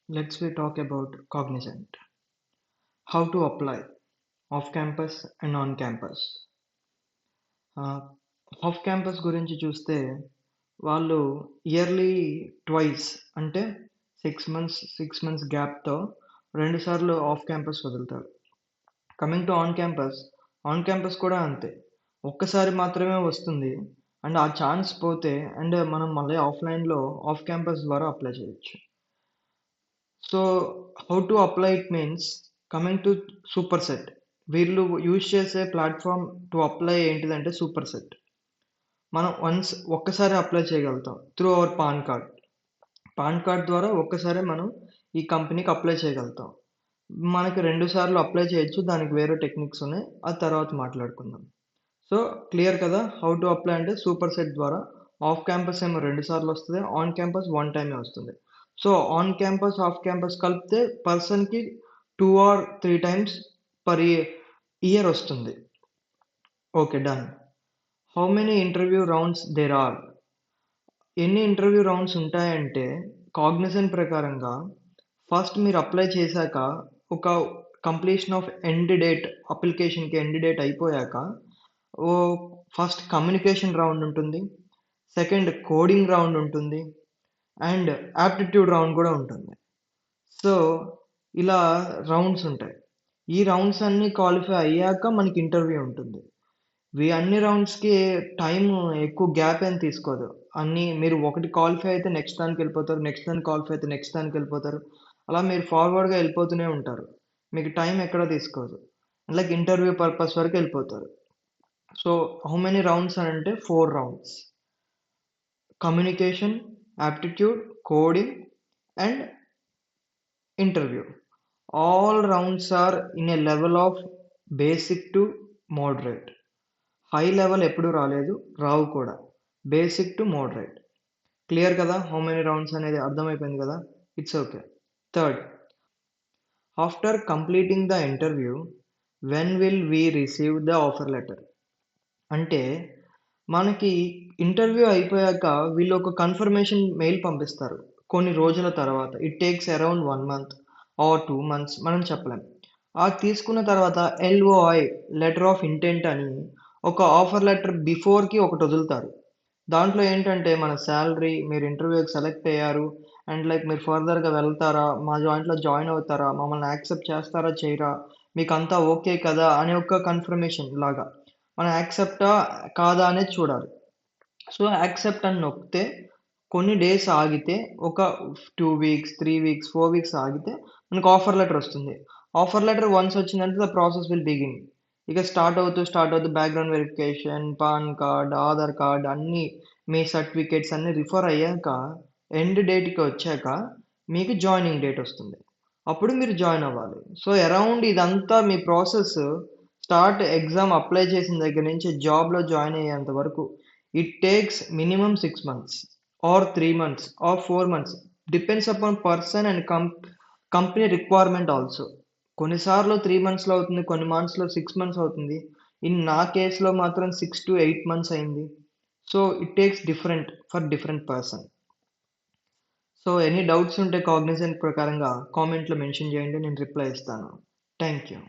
let's we talk about Cognizant. How to apply off campus and on campus. Off campus గురించి చూస్తే వాళ్ళు yearly twice అంటే 6 months గ్యాప్తో 2 సార్లు off campus వదులుతారు. Coming to on campus కూడా అంతే. ఒక్కసారి మాత్రమే వస్తుంది అండ్ ఆ ఛాన్స్ పోతే అండ్ మనం మళ్ళీ ఆఫ్లైన్లో ఆఫ్ క్యాంపస్ ద్వారా అప్లై చేయొచ్చు. So how to apply it means coming to super set. వీళ్ళు యూజ్ చేసే ప్లాట్ఫామ్ టు అప్లై ఏంటిదంటే సూపర్ సెట్. మనం ఒక్కసారి అప్లై చేయగలుగుతాం త్రూ అవర్ పాన్ కార్డ్ ద్వారా ఒక్కసారి మనం ఈ కంపెనీకి అప్లై చేయగలుగుతాం. మనకి 2 సార్లు అప్లై చేయొచ్చు. దానికి వేరే టెక్నిక్స్ ఉన్నాయి. అది తర్వాత మాట్లాడుకుందాం. సో క్లియర్ కదా, హౌ టు అప్లై అంటే సూపర్ సెట్ ద్వారా. ఆఫ్ క్యాంపస్ ఏమో 2 సార్లు వస్తుంది, ఆన్ క్యాంపస్ 1 టైమే వస్తుంది. So on campus off campus కలిపితే పర్సన్కి 2 or 3 టైమ్స్ పర్ ఇయర్ వస్తుంది. Okay, done. How many interview rounds there are? ఎన్ని ఇంటర్వ్యూ రౌండ్స్ ఉంటాయంటే కాగ్నిజెంట్ ప్రకారంగా ఫస్ట్ మీరు అప్లై చేశాక ఒక కంప్లీషన్ ఆఫ్ అప్లికేషన్కి ఎండ్ డేట్ అయిపోయాక ఫస్ట్ కమ్యూనికేషన్ రౌండ్ ఉంటుంది, సెకండ్ కోడింగ్ రౌండ్ ఉంటుంది అండ్ యాప్టిట్యూడ్ రౌండ్ కూడా ఉంటుంది. సో ఇలా రౌండ్స్ ఉంటాయి. ఈ రౌండ్స్ అన్నీ క్వాలిఫై అయ్యాక మనకి ఇంటర్వ్యూ ఉంటుంది. అన్ని రౌండ్స్కి టైం ఎక్కువ గ్యాప్ ఏం తీసుకోదు. మీరు ఒకటి క్వాలిఫై అయితే నెక్స్ట్ దానికి వెళ్ళిపోతారు, నెక్స్ట్ దానికి క్వాలిఫై అయితే నెక్స్ట్ దానికి వెళ్ళిపోతారు. అలా మీరు ఫార్వర్డ్గా వెళ్ళిపోతూనే ఉంటారు. మీకు టైం ఎక్కడ తీసుకోదు. లైక్ ఇంటర్వ్యూ పర్పస్ వరకు వెళ్ళిపోతారు. సో హౌ మెనీ రౌండ్స్ అని అంటే 4 rounds: communication, aptitude, coding and interview. All rounds are in a level of basic to moderate. High level ఎప్పుడు రావు కూడా. Basic to moderate. క్లియర్ కదా, హౌ మెనీ రౌండ్స్ అనేది అర్థమైపోయింది కదా. It's okay. Third, after completing the interview when will we receive the offer letter? అంటే మనకి interview అయిపోయాక వీళ్ళు ఒక కన్ఫర్మేషన్ మెయిల్ పంపిస్తారు కొన్ని రోజుల తర్వాత. It takes around 1 month or 2 months, మనం చెప్పలేం. అది తీసుకున్న తర్వాత LOI, లెటర్ ఆఫ్ ఇంటెంట్ అని ఒక ఆఫర్ లెటర్ బిఫోర్కి ఒకటి వదులుతారు. దాంట్లో ఏంటంటే మన శాలరీ, మీరు ఇంటర్వ్యూకి సెలెక్ట్ అయ్యారు అండ్ లైక్ మీరు ఫర్దర్గా వెళ్తారా, మా జాయింట్లో జాయిన్ అవుతారా, మమ్మల్ని యాక్సెప్ట్ చేస్తారా చేయరా, మీకు అంతా ఓకే కదా అనే ఒక కన్ఫర్మేషన్ లాగా. మనం యాక్సెప్టా కాదా అనేది చూడాలి. సో యాక్సెప్ట్ అని నొక్కితే కొన్ని డేస్ ఆగితే ఒక 2 weeks, 3 weeks, 4 weeks ఆగితే మనకు ఆఫర్ లెటర్ వస్తుంది. ఆఫర్ లెటర్ వన్స్ వచ్చిందంటే ద ప్రాసెస్ విల్ బిగిన్. ఇక స్టార్ట్ అవుతూ background verification, pan card, Aadhaar card అన్నీ, మీ సర్టిఫికేట్స్ అన్నీ రిఫర్ అయ్యాక ఎండ్ డేట్కి వచ్చాక మీకు జాయినింగ్ డేట్ వస్తుంది. అప్పుడు మీరు జాయిన్ అవ్వాలి. సో అరౌండ్ ఇదంతా మీ ప్రాసెస్ ఎగ్జామ్ అప్లై చేసిన దగ్గర నుంచి జాబ్లో జాయిన్ అయ్యేంత వరకు it takes minimum 6 months or 3 months or 4 months, depends upon person and company requirement also. కొన్నిసార్లు 3 monthsలో అవుతుంది, కొన్ని మంత్స్లో 6 months అవుతుంది. నా కేసులో మాత్రం 6 to 8 months అయింది. So it takes different for different person. So any doubts ఉంటే కాగ్నిజెంట్ ప్రకారంగా కామెంట్లో మెన్షన్ చేయండి, నేను రిప్లై ఇస్తాను. Thank you.